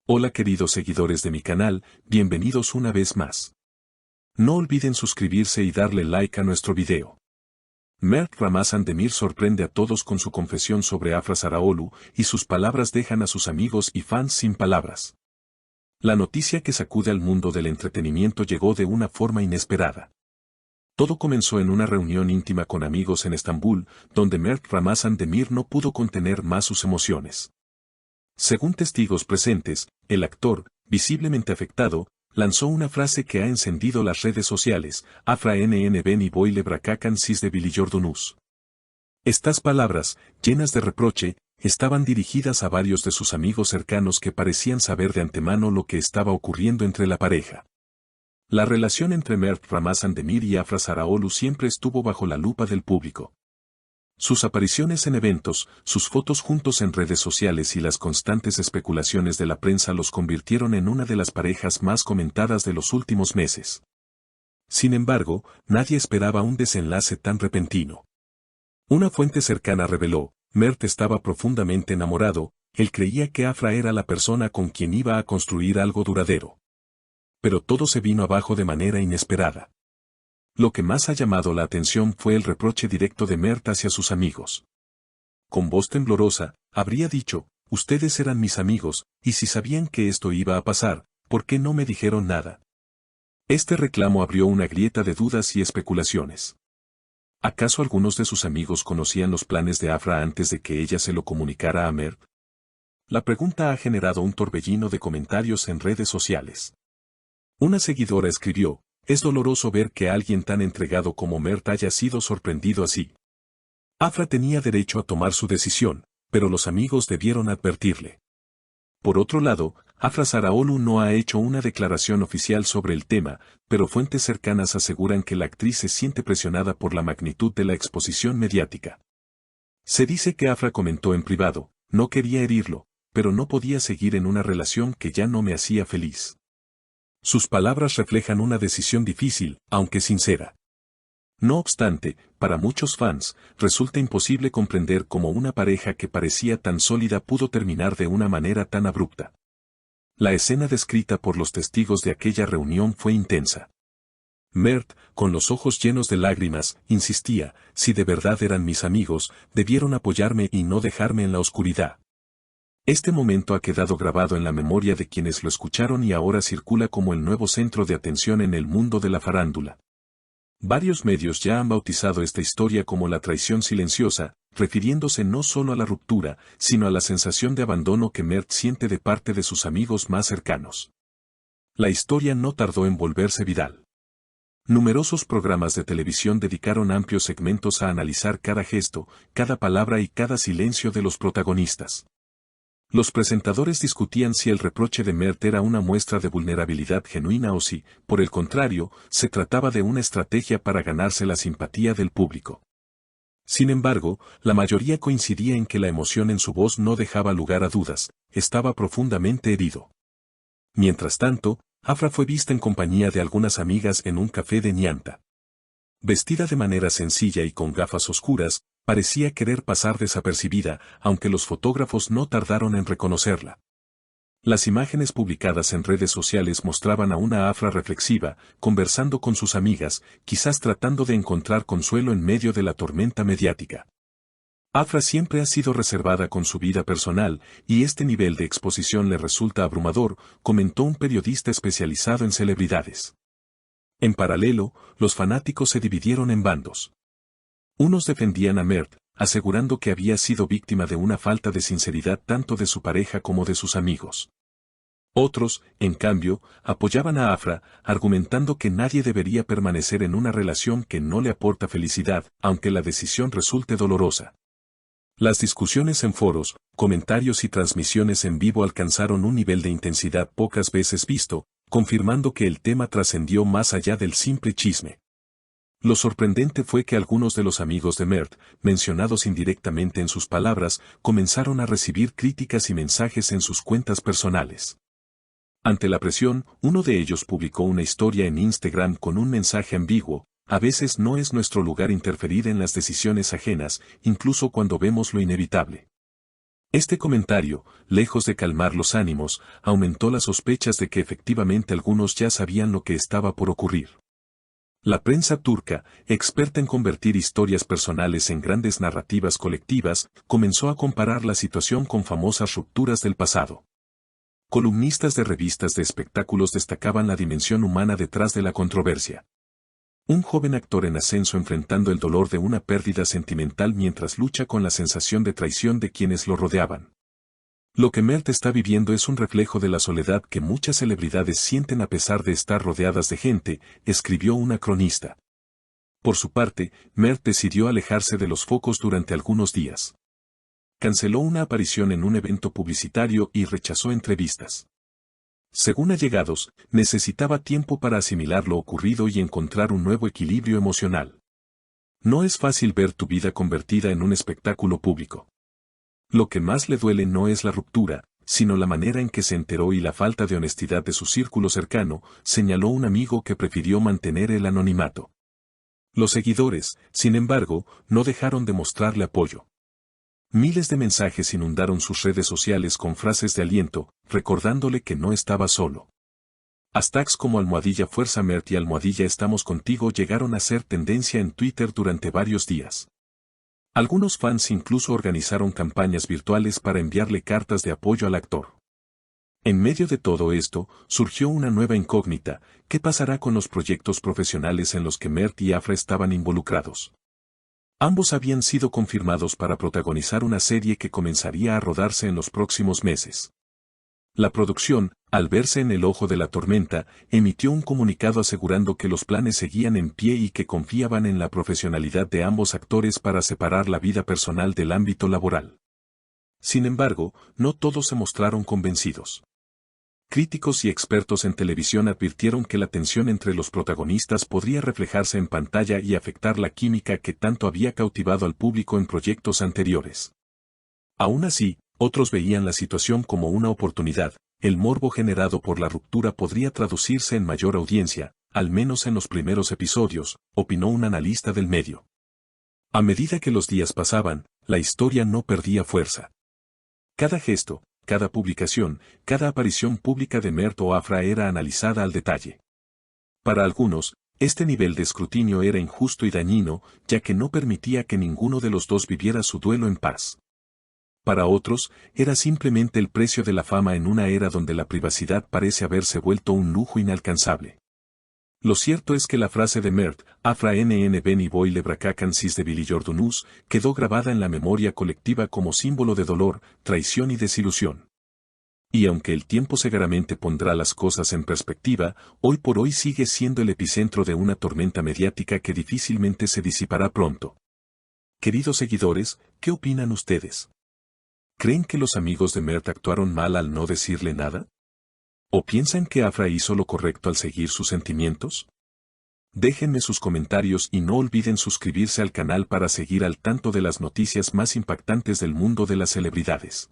Hola queridos seguidores de mi canal, bienvenidos una vez más. No olviden suscribirse y darle like a nuestro video. Mert Ramazan Demir sorprende a todos con su confesión sobre Afra Saraaolu y sus palabras dejan a sus amigos y fans sin palabras. La noticia que sacude al mundo del entretenimiento llegó de una forma inesperada. Todo comenzó en una reunión íntima con amigos en Estambul, donde Mert Ramazan Demir no pudo contener más sus emociones. Según testigos presentes, el actor, visiblemente afectado, lanzó una frase que ha encendido las redes sociales: Afra NN beni boyle brakakan siz de biliyordunuz. Estas palabras, llenas de reproche, estaban dirigidas a varios de sus amigos cercanos que parecían saber de antemano lo que estaba ocurriendo entre la pareja. La relación entre Mert Ramazan Demir y Afra Saraaolu siempre estuvo bajo la lupa del público. Sus apariciones en eventos, sus fotos juntos en redes sociales y las constantes especulaciones de la prensa los convirtieron en una de las parejas más comentadas de los últimos meses. Sin embargo, nadie esperaba un desenlace tan repentino. Una fuente cercana reveló: Mert estaba profundamente enamorado, él creía que Afra era la persona con quien iba a construir algo duradero. Pero todo se vino abajo de manera inesperada. Lo que más ha llamado la atención fue el reproche directo de Mert hacia sus amigos. Con voz temblorosa, habría dicho: ustedes eran mis amigos, y si sabían que esto iba a pasar, ¿por qué no me dijeron nada? Este reclamo abrió una grieta de dudas y especulaciones. ¿Acaso algunos de sus amigos conocían los planes de Afra antes de que ella se lo comunicara a Mert? La pregunta ha generado un torbellino de comentarios en redes sociales. Una seguidora escribió: es doloroso ver que alguien tan entregado como Mert haya sido sorprendido así. Afra tenía derecho a tomar su decisión, pero los amigos debieron advertirle. Por otro lado, Afra Saraaolu no ha hecho una declaración oficial sobre el tema, pero fuentes cercanas aseguran que la actriz se siente presionada por la magnitud de la exposición mediática. Se dice que Afra comentó en privado: no quería herirlo, pero no podía seguir en una relación que ya no me hacía feliz. Sus palabras reflejan una decisión difícil, aunque sincera. No obstante, para muchos fans, resulta imposible comprender cómo una pareja que parecía tan sólida pudo terminar de una manera tan abrupta. La escena descrita por los testigos de aquella reunión fue intensa. Mert, con los ojos llenos de lágrimas, insistía: si de verdad eran mis amigos, debieron apoyarme y no dejarme en la oscuridad. Este momento ha quedado grabado en la memoria de quienes lo escucharon y ahora circula como el nuevo centro de atención en el mundo de la farándula. Varios medios ya han bautizado esta historia como la traición silenciosa, refiriéndose no solo a la ruptura, sino a la sensación de abandono que Mert siente de parte de sus amigos más cercanos. La historia no tardó en volverse viral. Numerosos programas de televisión dedicaron amplios segmentos a analizar cada gesto, cada palabra y cada silencio de los protagonistas. Los presentadores discutían si el reproche de Mert era una muestra de vulnerabilidad genuina o si, por el contrario, se trataba de una estrategia para ganarse la simpatía del público. Sin embargo, la mayoría coincidía en que la emoción en su voz no dejaba lugar a dudas: estaba profundamente herido. Mientras tanto, Afra fue vista en compañía de algunas amigas en un café de Ñanta. Vestida de manera sencilla y con gafas oscuras, parecía querer pasar desapercibida, aunque los fotógrafos no tardaron en reconocerla. Las imágenes publicadas en redes sociales mostraban a una Afra reflexiva, conversando con sus amigas, quizás tratando de encontrar consuelo en medio de la tormenta mediática. Afra siempre ha sido reservada con su vida personal, y este nivel de exposición le resulta abrumador, comentó un periodista especializado en celebridades. En paralelo, los fanáticos se dividieron en bandos. Unos defendían a Mert, asegurando que había sido víctima de una falta de sinceridad tanto de su pareja como de sus amigos. Otros, en cambio, apoyaban a Afra, argumentando que nadie debería permanecer en una relación que no le aporta felicidad, aunque la decisión resulte dolorosa. Las discusiones en foros, comentarios y transmisiones en vivo alcanzaron un nivel de intensidad pocas veces visto, confirmando que el tema trascendió más allá del simple chisme. Lo sorprendente fue que algunos de los amigos de Mert, mencionados indirectamente en sus palabras, comenzaron a recibir críticas y mensajes en sus cuentas personales. Ante la presión, uno de ellos publicó una historia en Instagram con un mensaje ambiguo: a veces no es nuestro lugar interferir en las decisiones ajenas, incluso cuando vemos lo inevitable. Este comentario, lejos de calmar los ánimos, aumentó las sospechas de que efectivamente algunos ya sabían lo que estaba por ocurrir. La prensa turca, experta en convertir historias personales en grandes narrativas colectivas, comenzó a comparar la situación con famosas rupturas del pasado. Columnistas de revistas de espectáculos destacaban la dimensión humana detrás de la controversia. Un joven actor en ascenso enfrentando el dolor de una pérdida sentimental mientras lucha con la sensación de traición de quienes lo rodeaban. Lo que Mert está viviendo es un reflejo de la soledad que muchas celebridades sienten a pesar de estar rodeadas de gente, escribió una cronista. Por su parte, Mert decidió alejarse de los focos durante algunos días. Canceló una aparición en un evento publicitario y rechazó entrevistas. Según allegados, necesitaba tiempo para asimilar lo ocurrido y encontrar un nuevo equilibrio emocional. No es fácil ver tu vida convertida en un espectáculo público. Lo que más le duele no es la ruptura, sino la manera en que se enteró y la falta de honestidad de su círculo cercano, señaló un amigo que prefirió mantener el anonimato. Los seguidores, sin embargo, no dejaron de mostrarle apoyo. Miles de mensajes inundaron sus redes sociales con frases de aliento, recordándole que no estaba solo. Hashtags como ¡Fuerza Mert y ¡Estamos contigo! Llegaron a ser tendencia en Twitter durante varios días. Algunos fans incluso organizaron campañas virtuales para enviarle cartas de apoyo al actor. En medio de todo esto, surgió una nueva incógnita: ¿qué pasará con los proyectos profesionales en los que Mert y Afra estaban involucrados? Ambos habían sido confirmados para protagonizar una serie que comenzaría a rodarse en los próximos meses. La producción, al verse en el ojo de la tormenta, emitió un comunicado asegurando que los planes seguían en pie y que confiaban en la profesionalidad de ambos actores para separar la vida personal del ámbito laboral. Sin embargo, no todos se mostraron convencidos. Críticos y expertos en televisión advirtieron que la tensión entre los protagonistas podría reflejarse en pantalla y afectar la química que tanto había cautivado al público en proyectos anteriores. Aún así, otros veían la situación como una oportunidad. El morbo generado por la ruptura podría traducirse en mayor audiencia, al menos en los primeros episodios, opinó un analista del medio. A medida que los días pasaban, la historia no perdía fuerza. Cada gesto, cada publicación, cada aparición pública de Mert o Afra era analizada al detalle. Para algunos, este nivel de escrutinio era injusto y dañino, ya que no permitía que ninguno de los dos viviera su duelo en paz. Para otros, era simplemente el precio de la fama en una era donde la privacidad parece haberse vuelto un lujo inalcanzable. Lo cierto es que la frase de Mert, Afra NN Beni Boy Lebrakakan Sis de Billy Jordunus, quedó grabada en la memoria colectiva como símbolo de dolor, traición y desilusión. Y aunque el tiempo seguramente pondrá las cosas en perspectiva, hoy por hoy sigue siendo el epicentro de una tormenta mediática que difícilmente se disipará pronto. Queridos seguidores, ¿qué opinan ustedes? ¿Creen que los amigos de Mert actuaron mal al no decirle nada? ¿O piensan que Afra hizo lo correcto al seguir sus sentimientos? Déjenme sus comentarios y no olviden suscribirse al canal para seguir al tanto de las noticias más impactantes del mundo de las celebridades.